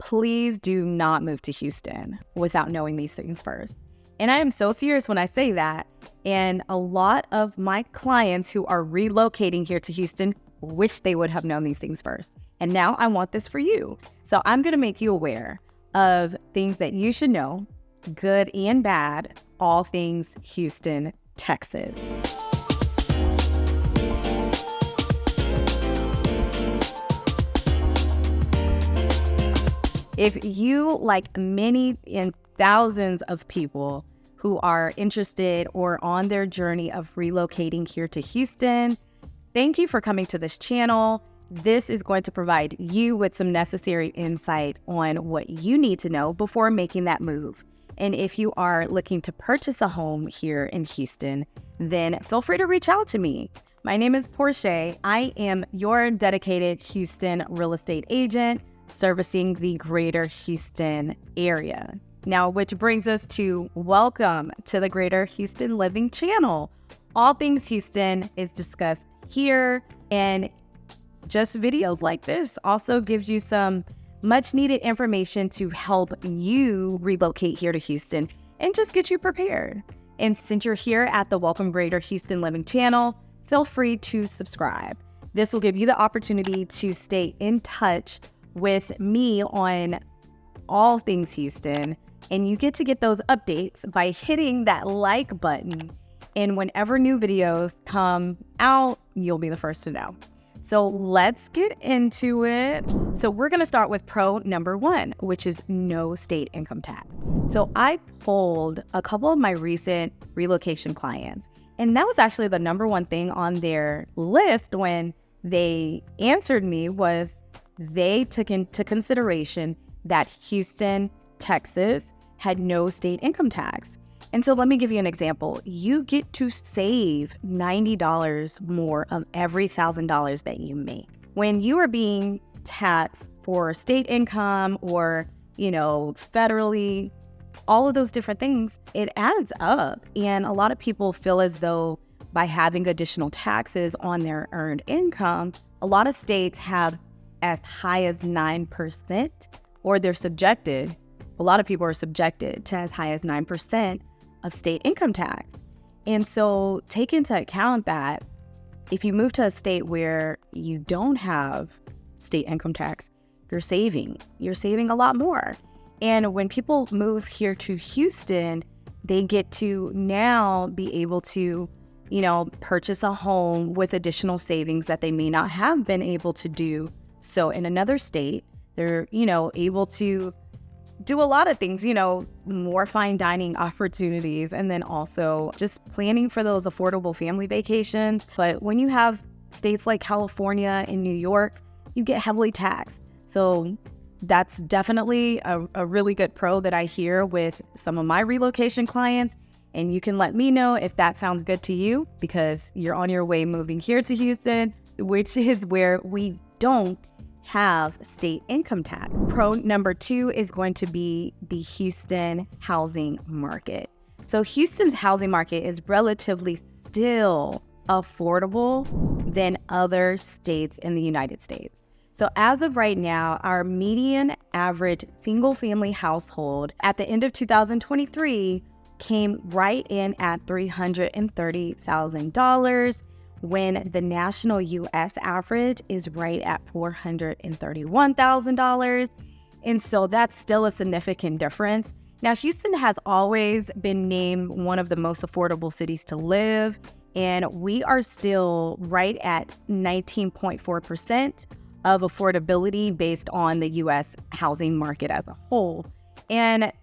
please do not move to Houston without knowing these things first. And I am so serious when I say that. And a lot of my clients who are relocating here to Houston wish they would have known these things first. And now I want this for you. So I'm going to make you aware of things that you should know, good and bad, all things Houston, Texas. If you, like many and thousands of people who are interested or on their journey of relocating here to Houston, thank you for coming to this channel. This is going to provide you with some necessary insight on what you need to know before making that move. And if you are looking to purchase a home here in Houston, then feel free to reach out to me. My name is Porshae. I am your dedicated Houston real estate agent servicing the greater Houston area. Now, which brings us to welcome to the Greater Houston Living channel. All things Houston is discussed here, and just videos like this also gives you some much needed information to help you relocate here to Houston and just get you prepared. And since you're here at the Welcome Greater Houston Living channel, feel free to subscribe. This will give you the opportunity to stay in touch with me on all things Houston, and you get to get those updates by hitting that like button. And whenever new videos come out, you'll be the first to know. So let's get into it. So we're going to start with pro number 1, which is no state income tax. So I polled a couple of my recent relocation clients, and that was actually the number 1 thing on their list when they answered me was they took into consideration that Houston, Texas had no state income tax. And so let me give you an example. You get to save $90 more of every $1,000 that you make. When you are being taxed for state income or, federally, all of those different things, it adds up. And a lot of people feel as though by having additional taxes on their earned income, a lot of states have as high as 9%, or they're subjected. A lot of people are subjected to as high as 9% of state income tax. And so take into account that if you move to a state where you don't have state income tax, you're saving a lot more. And when people move here to Houston, they get to now be able to, purchase a home with additional savings that they may not have been able to do. So in another state, they're, able to do a lot of things, more fine dining opportunities, and then also just planning for those affordable family vacations. But when you have states like California and New York, you get heavily taxed. So that's definitely a really good pro that I hear with some of my relocation clients. And you can let me know if that sounds good to you, because you're on your way moving here to Houston, which is where we don't have state income tax. Pro number 2 is going to be the Houston housing market. So Houston's housing market is relatively still affordable than other states in the United States. So as of right now, our median average single family household at the end of 2023 came right in at $330,000, when the national U.S. average is right at $431,000. And so that's still a significant difference. Now, Houston has always been named one of the most affordable cities to live, and we are still right at 19.4% of affordability based on the U.S. housing market as a whole. And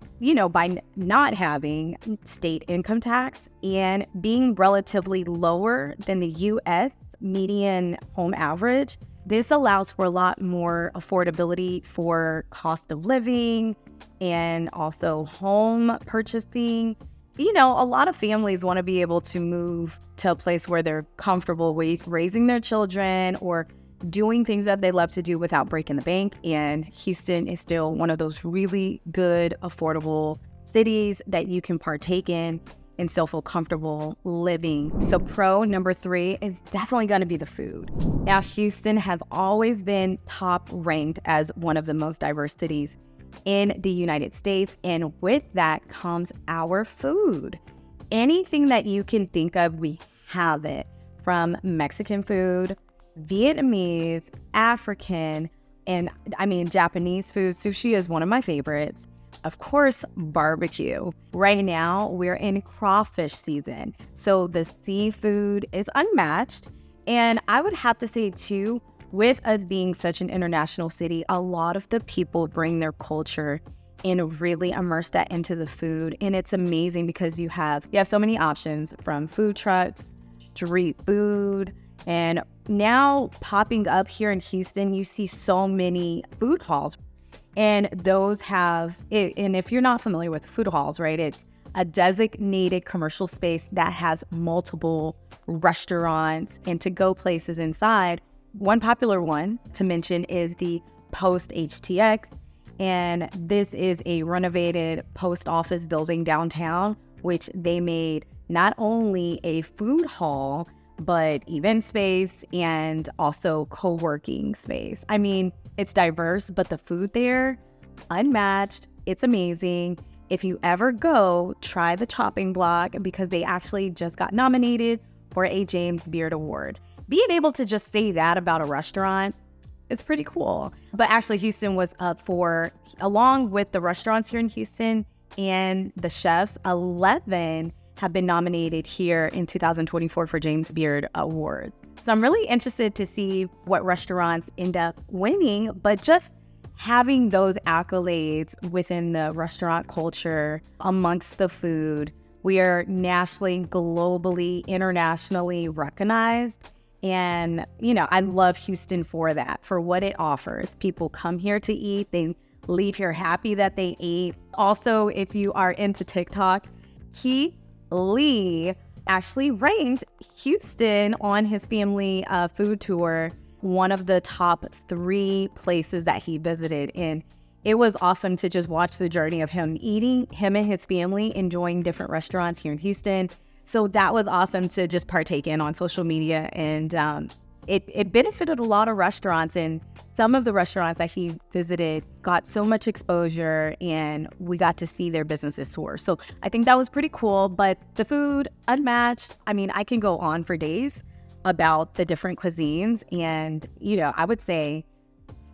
by not having state income tax and being relatively lower than the U.S. median home average, this allows for a lot more affordability for cost of living and also home purchasing. A lot of families want to be able to move to a place where they're comfortable raising their children or doing things that they love to do without breaking the bank. And Houston is still one of those really good, affordable cities that you can partake in and still feel comfortable living. So pro number 3 is definitely going to be the food. Now, Houston has always been top ranked as one of the most diverse cities in the United States. And with that comes our food. Anything that you can think of, we have it. From Mexican food, Vietnamese, African, and Japanese food. Sushi is one of my favorites. Of course, barbecue. Right now, we're in crawfish season, so the seafood is unmatched. And I would have to say, too, with us being such an international city, a lot of the people bring their culture and really immerse that into the food. And it's amazing because you have so many options, from food trucks, street food, and now popping up here in Houston, you see so many food halls. And those have, and if you're not familiar with food halls, right, it's a designated commercial space that has multiple restaurants and to-go places inside. One popular one to mention is the Post HTX, and this is a renovated post office building downtown, which they made not only a food hall, but event space and also co-working space. It's diverse, but the food there, unmatched. It's amazing. If you ever go, try the chopping block, because they actually just got nominated for a James Beard Award. Being able to just say that about a restaurant, it's pretty cool. But actually, Houston was up for, along with the restaurants here in Houston and the chefs, 11 have been nominated here in 2024 for James Beard Awards. So I'm really interested to see what restaurants end up winning, but just having those accolades within the restaurant culture, amongst the food, we are nationally, globally, internationally recognized. And, I love Houston for that, for what it offers. People come here to eat. They leave here happy that they ate. Also, if you are into TikTok, Keith Lee actually ranked Houston on his family food tour one of the top 3 places that he visited. And it was awesome to just watch the journey of him eating, him and his family enjoying different restaurants here in Houston. So that was awesome to just partake in on social media. And it benefited a lot of restaurants, and some of the restaurants that he visited got so much exposure, and we got to see their businesses soar. So I think that was pretty cool, but the food, unmatched. I can go on for days about the different cuisines, and, I would say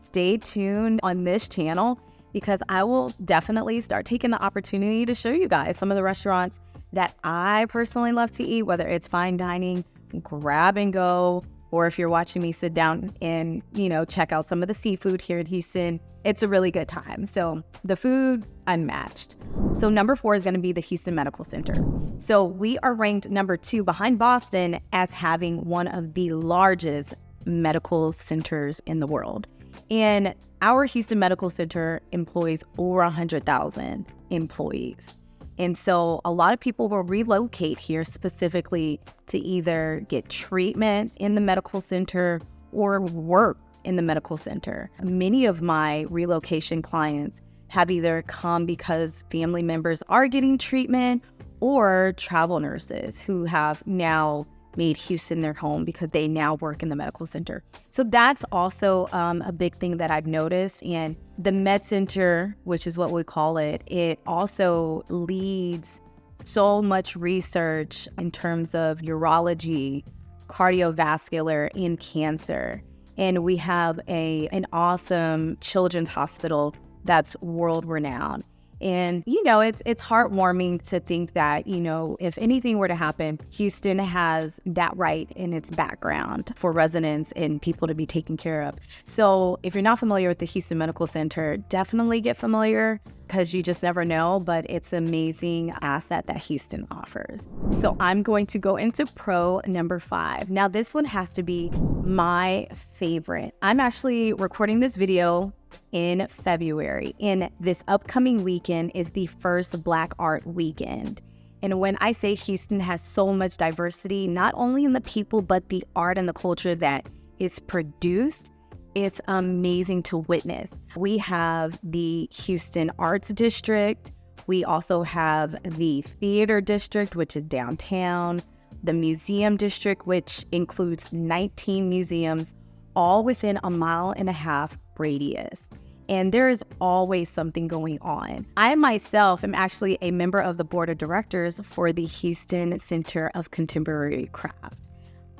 stay tuned on this channel, because I will definitely start taking the opportunity to show you guys some of the restaurants that I personally love to eat, whether it's fine dining, grab and go, or if you're watching me sit down and, check out some of the seafood here in Houston. It's a really good time. So the food, unmatched. So number 4 is going to be the Houston Medical Center. So we are ranked number 2 behind Boston as having one of the largest medical centers in the world. And our Houston Medical Center employs over 100,000 employees. And so a lot of people will relocate here specifically to either get treatment in the medical center or work in the medical center. Many of my relocation clients have either come because family members are getting treatment, or travel nurses who have now made Houston their home because they now work in the medical center. So that's also a big thing that I've noticed. And the Med Center, which is what we call it, it also leads so much research in terms of urology, cardiovascular, and cancer. And we have an awesome children's hospital that's world renowned. And, it's heartwarming to think that, if anything were to happen, Houston has that right in its background for residents and people to be taken care of. So if you're not familiar with the Houston Medical Center, definitely get familiar, because you just never know, but it's an amazing asset that Houston offers. So I'm going to go into pro number 5. Now, this one has to be my favorite. I'm actually recording this video in February, and this upcoming weekend is the first Black Art Weekend. And when I say Houston has so much diversity, not only in the people, but the art and the culture that is produced, it's amazing to witness. We have the Houston Arts District. We also have the Theater District, which is downtown, the Museum District, which includes 19 museums, all within a 1.5 mile radius. and there is always something going on. I myself am actually a member of the board of directors for the Houston Center of Contemporary Craft.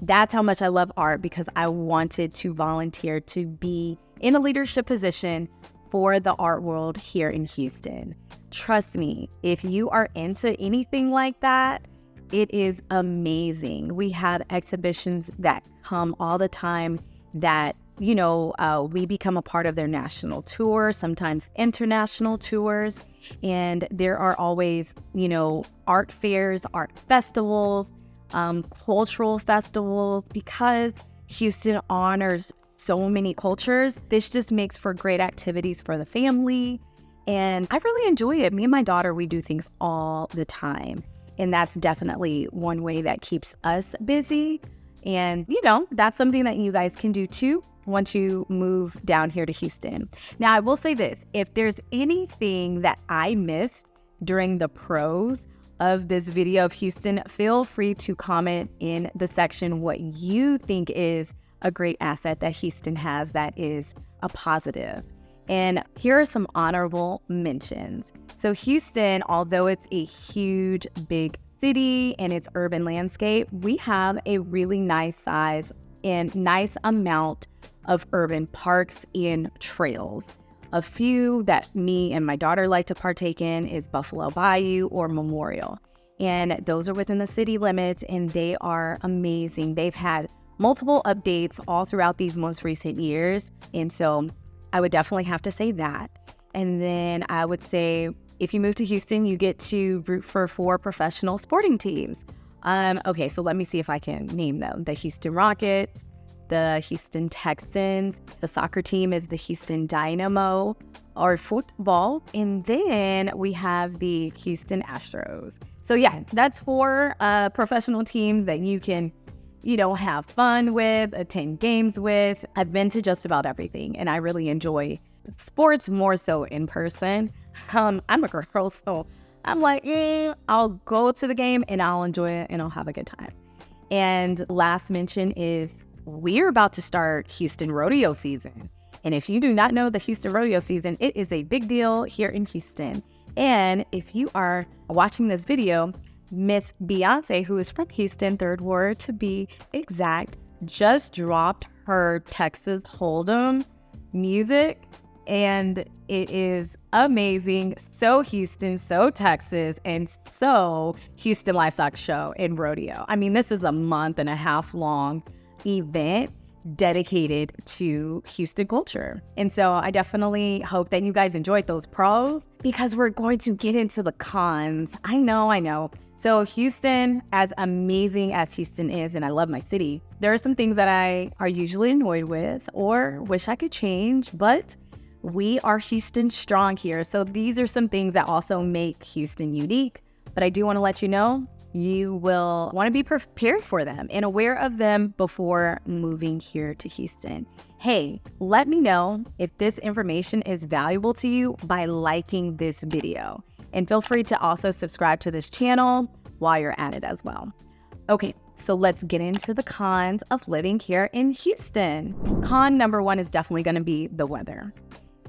That's how much I love art, because I wanted to volunteer to be in a leadership position for the art world here in Houston. Trust me, if you are into anything like that, it is amazing. We have exhibitions that come all the time that, we become a part of their national tour, sometimes international tours. And there are always, art fairs, art festivals, cultural festivals, because Houston honors so many cultures. This just makes for great activities for the family. And I really enjoy it. Me and my daughter, we do things all the time. And that's definitely one way that keeps us busy. And, that's something that you guys can do too once you move down here to Houston. Now, I will say this, if there's anything that I missed during the pros of this video of Houston, feel free to comment in the section what you think is a great asset that Houston has that is a positive. And here are some honorable mentions. So Houston, although it's a huge, big city and its urban landscape, we have a really nice size and nice amount of urban parks and trails. A few that me and my daughter like to partake in is Buffalo Bayou or Memorial. And those are within the city limits, and they are amazing. They've had multiple updates all throughout these most recent years. And so I would definitely have to say that. And then I would say, if you move to Houston, you get to root for 4 professional sporting teams. Okay, so let me see if I can name them. The Houston Rockets, the Houston Texans, the soccer team is the Houston Dynamo, or football, and then we have the Houston Astros. So yeah, that's 4 professional teams that you can, have fun with, attend games with. I've been to just about everything, and I really enjoy sports more so in person. I'm a girl, so I'm like, I'll go to the game and I'll enjoy it and I'll have a good time. And last mention is we're about to start Houston rodeo season. And if you do not know the Houston rodeo season, it is a big deal here in Houston. And if you are watching this video, Miss Beyonce, who is from Houston, 3rd Ward to be exact, just dropped her Texas Hold'em music. And it is amazing. So Houston, so Texas, and so Houston Livestock Show and Rodeo. I mean, this is a 1.5 month long event dedicated to Houston culture. And so I definitely hope that you guys enjoyed those pros, because we're going to get into the cons. I know. So Houston, as amazing as Houston is, and I love my city, there are some things that I are usually annoyed with or wish I could change, but we are Houston strong here. So these are some things that also make Houston unique, but I do want to let you know, you will want to be prepared for them and aware of them before moving here to Houston. Hey, let me know if this information is valuable to you by liking this video. And feel free to also subscribe to this channel while you're at it as well. Okay, so let's get into the cons of living here in Houston. Con number 1 is definitely going to be the weather.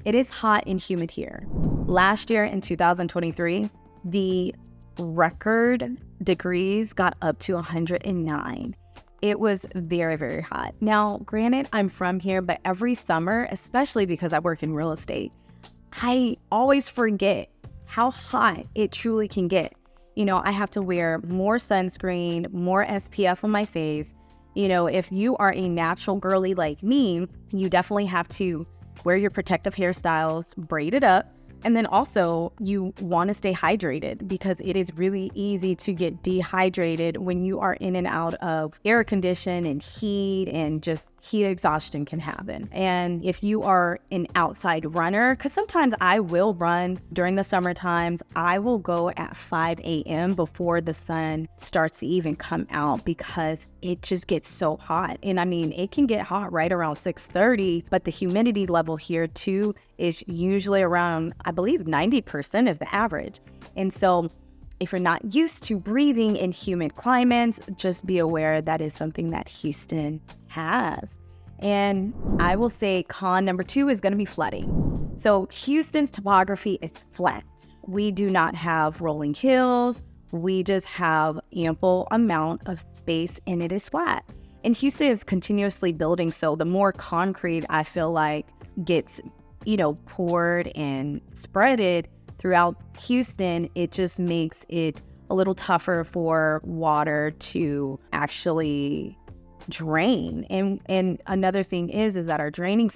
It is hot and humid here. Last year in 2023, the record degrees got up to 109. It was very, very hot. Now, granted, I'm from here, but every summer, especially because I work in real estate, I always forget how hot it truly can get. I have to wear more sunscreen, more SPF on my face. If you are a natural girly like me, you definitely have to wear your protective hairstyles, braid it up, and then also you want to stay hydrated, because it is really easy to get dehydrated when you are in and out of air condition and heat, and just heat exhaustion can happen. And if you are an outside runner, because sometimes I will run during the summer times, I will go at 5 a.m. before the sun starts to even come out, because it just gets so hot. And I mean, it can get hot right around 6:30, but the humidity level here too is usually around, I believe 90% is the average. And so if you're not used to breathing in humid climates, just be aware that is something that Houston has. And I will say con number 2 is going to be flooding. So Houston's topography is flat. We do not have rolling hills. We just have ample amount of space and it is flat. And Houston is continuously building. So the more concrete I feel like gets, poured and spreaded throughout Houston, it just makes it a little tougher for water to actually drain. And another thing is that our drainage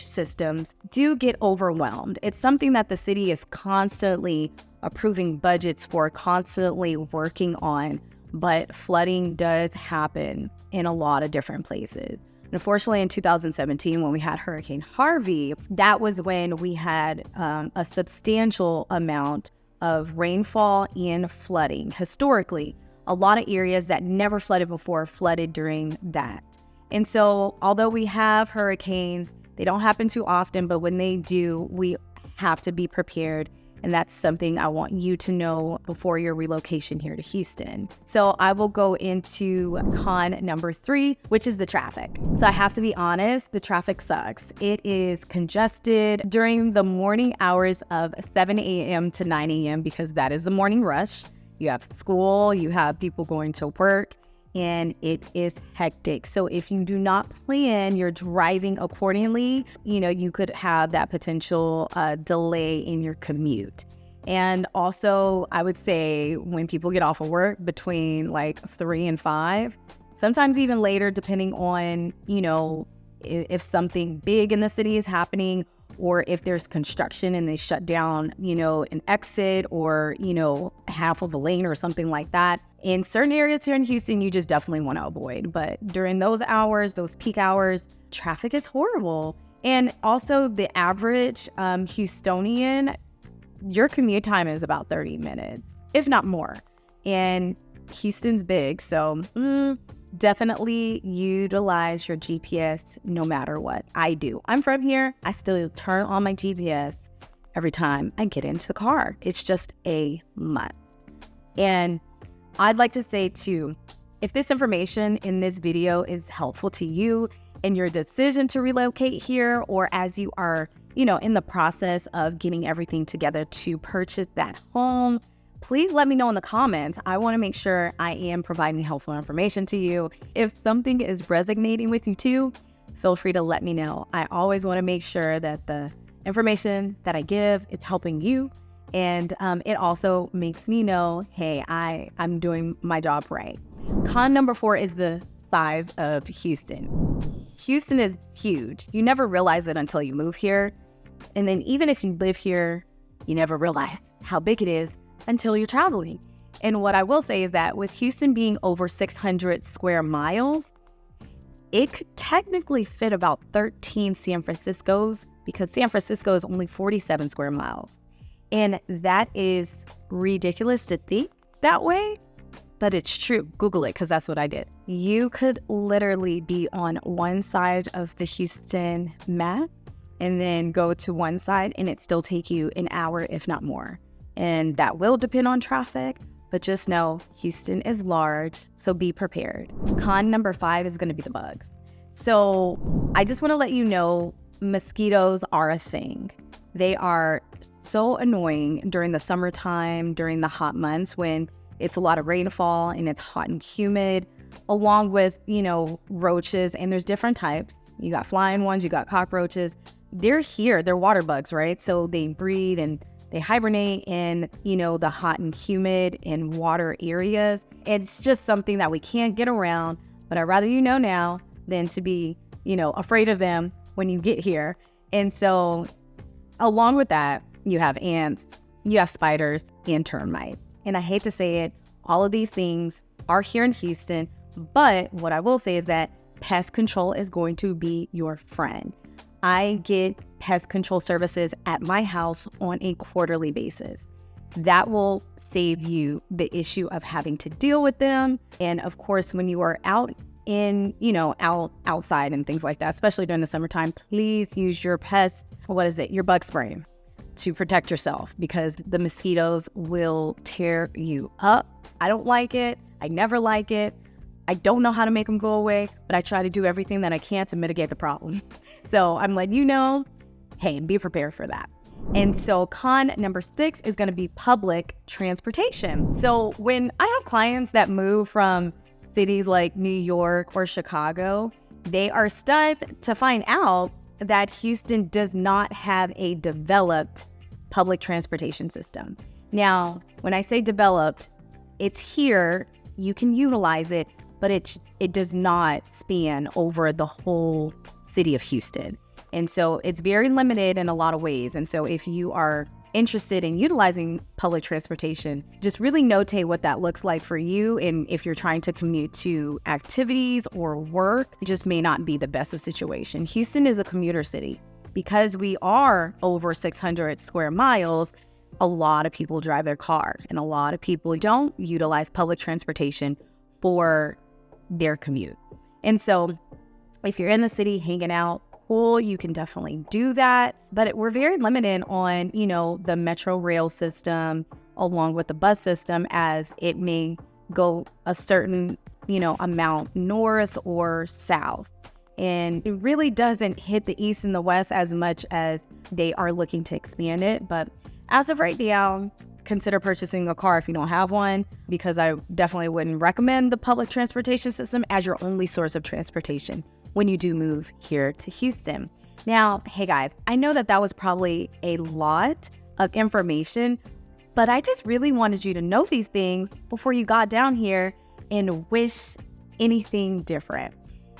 systems do get overwhelmed. It's something that the city is constantly approving budgets for, constantly working on, but flooding does happen in a lot of different places. Unfortunately, in 2017, when we had Hurricane Harvey, that was when we had a substantial amount of rainfall and flooding. Historically, a lot of areas that never flooded before flooded during that. And so although we have hurricanes, they don't happen too often, but when they do, we have to be prepared. And that's something I want you to know before your relocation here to Houston. So I will go into con number 3, which is the traffic. So I have to be honest, the traffic sucks. It is congested during the morning hours of 7 a.m. to 9 a.m. because that is the morning rush. You have school, you have people going to work, and it is hectic. So if you do not plan your driving accordingly, you could have that potential delay in your commute. And also, I would say when people get off of work between like 3 and 5, sometimes even later, depending on, if something big in the city is happening, or if there's construction and they shut down, an exit or, half of a lane or something like that. In certain areas here in Houston, you just definitely want to avoid. But during those hours, those peak hours, traffic is horrible. And also the average Houstonian, your commute time is about 30 minutes, if not more. And Houston's big, so definitely utilize your GPS no matter what. I do. I'm from here. I still turn on my GPS every time I get into the car. It's just a must. And I'd like to say too, if this information in this video is helpful to you in your decision to relocate here, or as you are, in the process of getting everything together to purchase that home, please let me know in the comments. I want to make sure I am providing helpful information to you. If something is resonating with you too, feel free to let me know. I always want to make sure that the information that I give, it's helping you. And it also makes me know, hey, I'm doing my job right. Con number 4 is the size of Houston. Houston is huge. You never realize it until you move here. And then even if you live here, you never realize how big it is until you're traveling. And what I will say is that with Houston being over 600 square miles, it could technically fit about 13 San Franciscos, because San Francisco is only 47 square miles. And that is ridiculous to think that way, but it's true. Google it, because that's what I did. You could literally be on one side of the Houston map and then go to one side and it still take you an hour, if not more. And that will depend on traffic, but just know Houston is large, so be prepared. Con number 5 is going to be the bugs. So I just want to let you know, mosquitoes are a thing. They are so annoying during the summertime, during the hot months when it's a lot of rainfall and it's hot and humid, along with, roaches. And there's different types. You got flying ones, you got cockroaches. They're here, they're water bugs, right? So they breed and they hibernate in, the hot and humid and water areas. It's just something that we can't get around, but I'd rather you know now than to be, afraid of them when you get here. And so along with that, you have ants, you have spiders, and termites. And I hate to say it, all of these things are here in Houston, but what I will say is that pest control is going to be your friend. I get pest control services at my house on a quarterly basis. That will save you the issue of having to deal with them. And of course, when you are out in, outside and things like that, especially during the summertime, please use your your bug spray to protect yourself, because the mosquitoes will tear you up. I don't like it. I never like it. I don't know how to make them go away, but I try to do everything that I can to mitigate the problem. So I'm letting you know, hey, be prepared for that. And so con number 6 is going to be public transportation. So when I have clients that move from cities like New York or Chicago, they are stunned to find out that Houston does not have a developed public transportation system. Now, when I say developed, it's here, you can utilize it, but it does not span over the whole city of Houston. And so it's very limited in a lot of ways. And so if you are interested in utilizing public transportation, just really notate what that looks like for you. And if you're trying to commute to activities or work, it just may not be the best of situation. Houston is a commuter city. Because we are over 600 square miles, a lot of people drive their car, and a lot of people don't utilize public transportation for their commute. And so if you're in the city hanging out, cool, you can definitely do that. But we're very limited on, the metro rail system along with the bus system, as it may go a certain, amount north or south. And it really doesn't hit the east and the west as much as they are looking to expand it. But as of right now, consider purchasing a car if you don't have one, because I definitely wouldn't recommend the public transportation system as your only source of transportation when you do move here to Houston. Now, hey guys, I know that was probably a lot of information, but I just really wanted you to know these things before you got down here and wish anything different.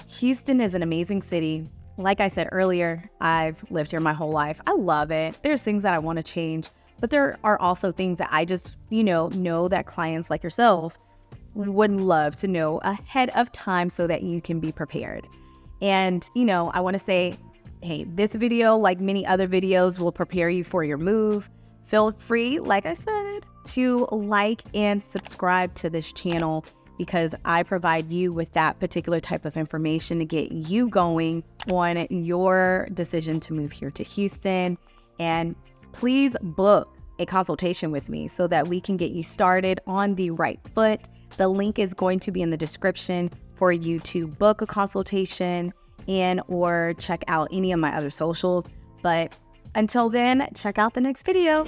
Houston is an amazing city. Like I said earlier, I've lived here my whole life. I love it. There's things that I want to change, but there are also things that I just, know that clients like yourself would love to know ahead of time so that you can be prepared. And, I want to say, hey, this video, like many other videos, will prepare you for your move. Feel free, like I said, to like and subscribe to this channel, because I provide you with that particular type of information to get you going on your decision to move here to Houston. And please book a consultation with me so that we can get you started on the right foot. The link is going to be in the description for you to book a consultation and or check out any of my other socials. But until then, check out the next video.